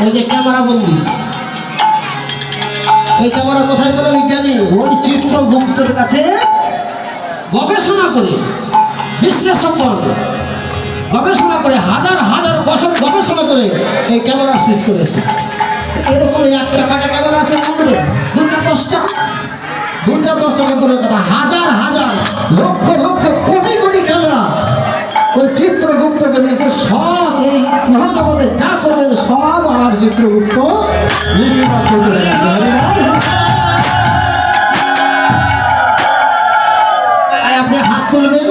ওই যে ক্যামেরা বন্দি, এই ক্যামেরা কোথায় পেল বিজ্ঞানী? ওই চিত্রগুপ্তের কাছে গবেষণা করে, বিশ্লেষণ করে, গবেষণা করে, হাজার হাজার বছর গবেষণা করে এই ক্যামেরা সৃষ্টি করেছে। এরকম একটা কাটা ক্যামেরা আছে মন্দিরে, দুটা দশটা মন্দিরের কথা, হাজার হাজার লক্ষ লক্ষ কোটি কোটি ক্যামেরা ওই চিত্রগুপ্তকে দিয়েছে। সব এই মহাজগতে যা করবেন সব আমার চিত্রগুপ্ত লিপিবদ্ধ করে রাখবে। আপনি হাত তুলবেন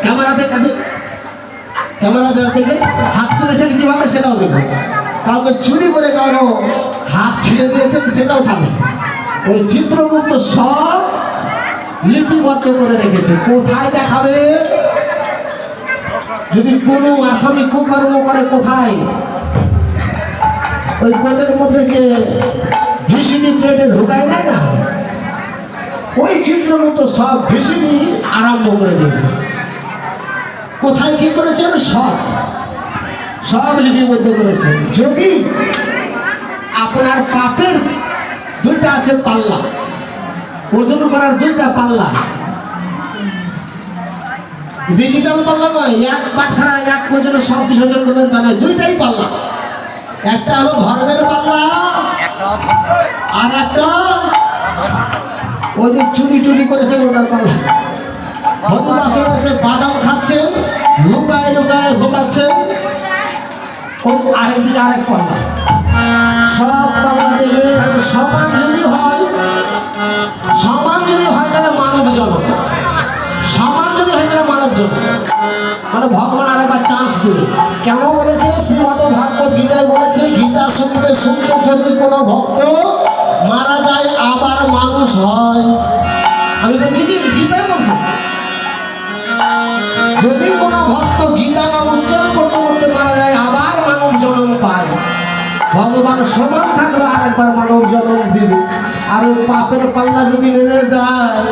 ক্যামেরাতে, ক্যামেরা যারা দেখে হাত তুলেছেন কিভাবে সেটাও দেখবেন। কাউকে চুরি করে কারো হাত ছিঁড়ে দিয়েছেন সেটাও থাকে। ওই চিত্রগুপ্ত সব লিপিবদ্ধ করে রেখেছে। কোথায় দেখাবে? যদি কোনো আসামি কুকর্ম করে, কোথায়? ওই কোটের মধ্যে যে ভিসিডি প্লেটে ঢুকায় দেয় না, ওই চিত্রগুপ্ত সব ভিসিডি আরম্ভ করে দেবে। কোথায় কি করেছেন সব লিপিবদ্ধ করেছেন। যদি আপনার পাপের দুইটা আছে পাল্লা, ওজন করার দুইটা পাল্লা, ডিজিটাল পাল্লা নয়, এক পাটখানা এক ওজনে সব কিছু ওজন করবেন তা নয়, দুইটাই পাল্লা। একটা হলো ধর্মের পাল্লা, আর একটা ওই যে চুরি করেছেন ওটার পাল্লা। হয়তো বাসে বাসে বাদাম খাচ্ছেন, লুকায় লুকায় ঘুমাচ্ছেন, ওই আরেকদিকে আরেক পাল্লা। সব পাল্লা দেখবে সমান যদি হয় তাহলে মানব জনক, সমান যদি হয় তাহলে মানব জনক, মানে ভগবান আরেকবার চান্স দেবে। কেন বলেছে? শ্রীমদ ভাগবত গীতায় বলেছে, গীতা শুনতে শুনতে যদি কোনো ভক্ত মারা যায় আবার মানুষ হয়। আমি বলছি কি গীতায় বলছে, যদি কোনো ভক্ত গীতা নাম উচ্চারণ করতে করতে মারা যায় আবার মানব জন্ম পায়। ভগবান সমান থাকলে আরেকবার মানব জন্ম দিবে। আর ওই পাপের পাল্লা যদি নেমে যায়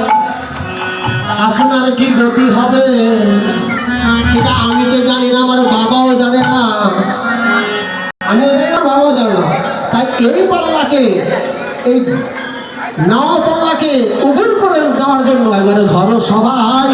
আপনার কি গতি হবে এটা আমি তো জানি না, আমার বাবাও জানে না, আমিও জানি না, বাবাও জানে না। তাই এই পাল্লাকে, এই নাও পাল্লাকে উবুর করে দেওয়ার জন্য এবারে ধরো সবাই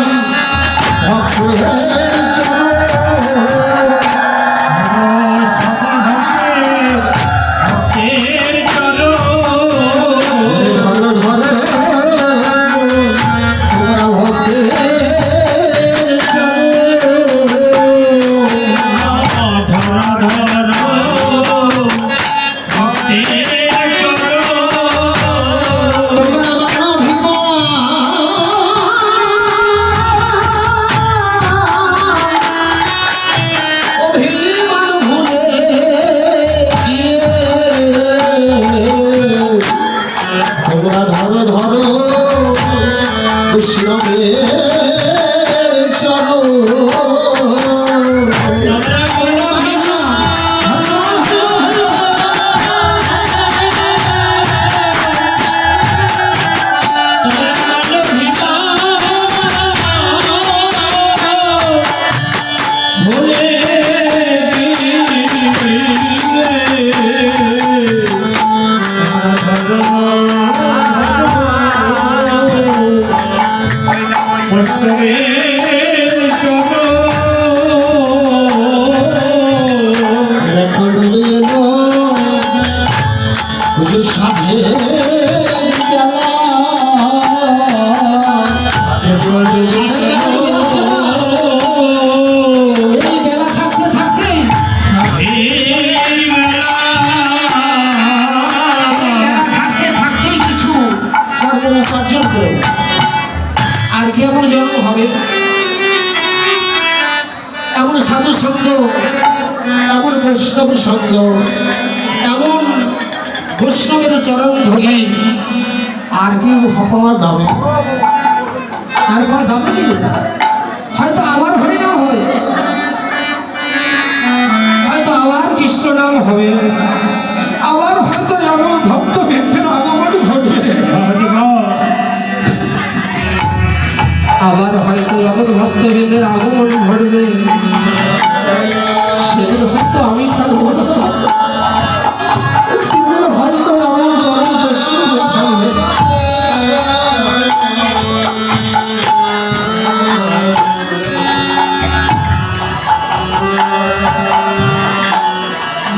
বৈষ্ণব সঙ্গ, এমন বৈষ্ণবের চরণ ধরি আর কি পাওয়া যাবে? আর পাওয়া যাবে কি? হয়তো আবার হরিনাম হবে, হয়তো আবার কৃষ্ণ নাম হবে, আবার হয়তো এমন ভক্তবৃন্দের আগমন ঘটবে, আবার হয়তো এমন ভক্তবৃন্দের আগমন ঘটবে, সেদিন হয়তো আমি থাকবো।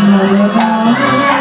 নমঃ